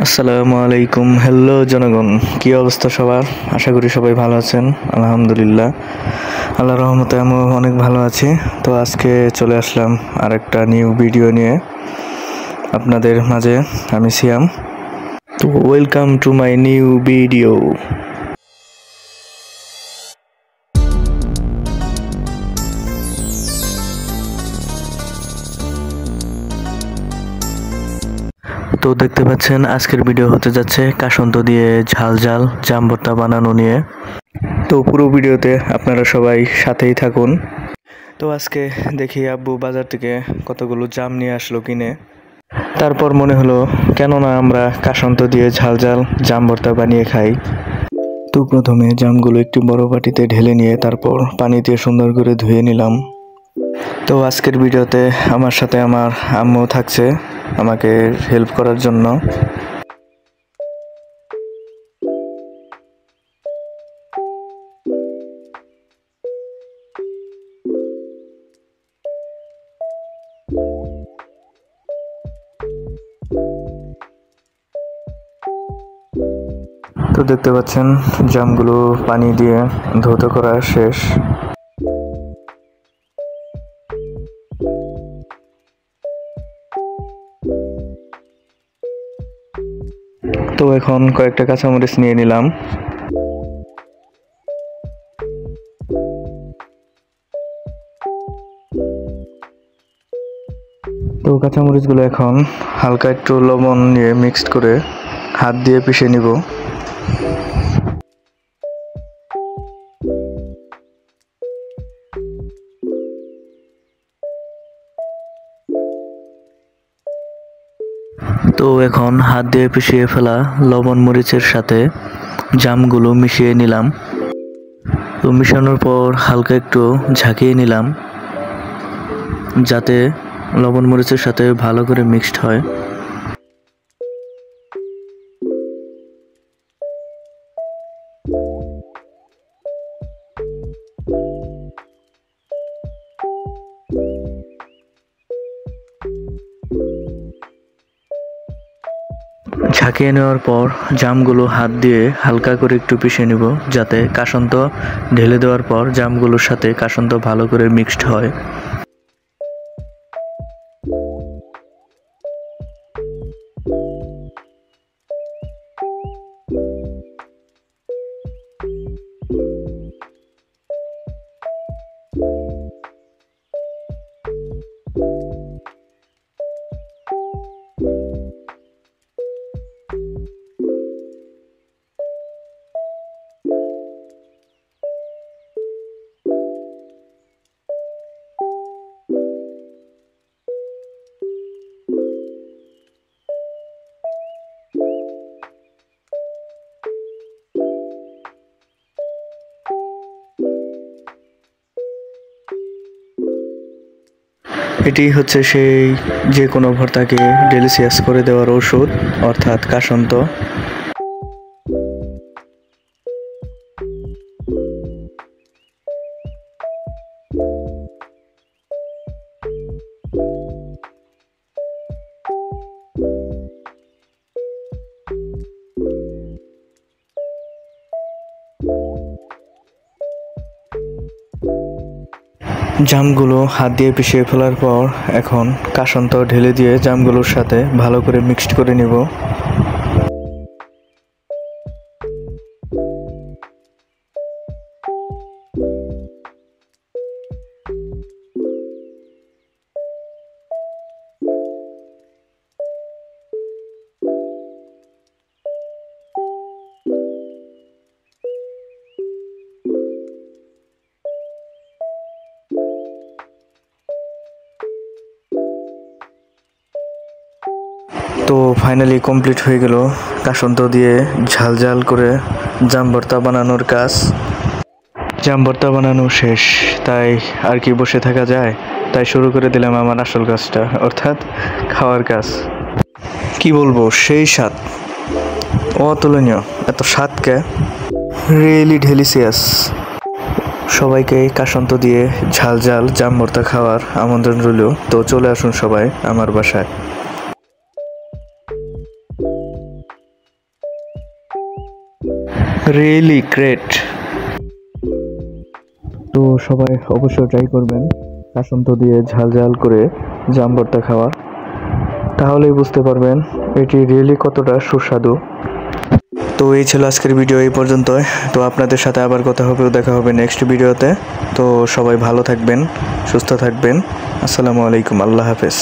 আসসালামু আলাইকুম। হ্যালো জনগণ, কি অবস্থা সবার? আশা করি সবাই ভালো আছেন। আলহামদুলিল্লাহ, আল্লাহর রহমতে আমিও অনেক ভালো আছি। তো আজকে চলে আসলাম আরেকটা নিউ ভিডিও নিয়ে আপনাদের মাঝে। আমি সিয়াম। তো welcome to my new video. তো দেখতে পাচ্ছেন আজকের ভিডিও হতে যাচ্ছে কাসন্ত দিয়ে ঝাল ঝাল জাম ভর্তা বানানো নিয়ে। তো পুরো ভিডিওতে আপনারা সবাই সাথেই থাকুন। তো আজকে দেখি আব্বু বাজার থেকে কতগুলো জাম নিয়ে আসলো কিনে। তারপর মনে হলো কেন না আমরা কাসন্ত দিয়ে ঝাল ঝাল জাম ভর্তা বানিয়ে খাই। তো প্রথমে জামগুলো একটি বড় বাটিতে ঢেলে নিয়ে তারপর পানি দিয়ে সুন্দর করে ধুয়ে নিলাম। তো আজকের ভিডিওতে আমার সাথে আমার আম্মু থাকছে আমাকে হেল্প করার জন্য। তো দেখতে পাচ্ছেন জামগুলো পানি দিয়ে ধৌত করা শেষ। তো এখন কয়েকটা কাঁচামরিচ নিয়ে নিলাম। তো কাঁচামরিচগুলো এখন হালকা একটু লবণ নিয়ে মিক্সড করে হাত দিয়ে পিষে নিব। তো এখন হাত দিয়ে পিষিয়ে ফেলা লবণ মরিচের সাথে জামগুলো মিশিয়ে নিলাম। তো মিশানোর পর হালকা একটু ঝাঁকিয়ে নিলাম যাতে লবণ মরিচের সাথে ভালো করে মিক্সড হয়। ঝাঁকিয়ে নেওয়ার পর জামগুলো হাত দিয়ে হালকা করে একটু পিষে নিব যাতে কাসন্ত ঢেলে দেওয়ার পর জামগুলোর সাথে কাসন্ত ভালো করে মিক্সড হয়। এটি হচ্ছে সেই যে কোনো ভর্তাকে ডেলিশিয়াস করে দেওয়ার ঔষধ, অর্থাৎ কাসন্ত। জামগুলো হাত দিয়ে পিষিয়ে ফেলার পর এখন কাসন্ত ঢেলে দিয়ে জামগুলোর সাথে ভালো করে মিক্সড করে নেব। তো ফাইনালি কমপ্লিট হয়ে গেল কাসন্ত দিয়ে ঝাল ঝাল করে জাম ভর্তা বানানোর কাজ। জাম ভর্তা বানানো শেষ, তাই আর কি বসে থাকা যায়, তাই শুরু করে দিলাম আমার আসল কাজটা, অর্থাৎ খাওয়ার কাজ। কি বলবো, সেই স্বাদ, অতুলনীয়। এত স্বাদকে রিয়েলি ডেলিশিয়াস। সবাইকে কাসন্ত দিয়ে ঝাল ঝাল জাম ভর্তা খাওয়ার আমন্ত্রণ রইল। তো চলে আসুন সবাই আমার বাসায়। Really great. তো সবাই অবশ্যই ট্রাই করবেন কাসুন্দ দিয়ে ঝাল ঝাল করে জাম ভর্তা খাওয়া, তাহলেই বুঝতে পারবেন এটি রিয়েলি কতটা সুস্বাদু। তো এই ছিল আজকের ভিডিও এই পর্যন্তই। তো আপনাদের সাথে আবার কথা হবে, দেখা হবে নেক্সট ভিডিওতে। তো সবাই ভালো থাকবেন, সুস্থ থাকবেন। আসসালামু আলাইকুম, আল্লাহ হাফেজ।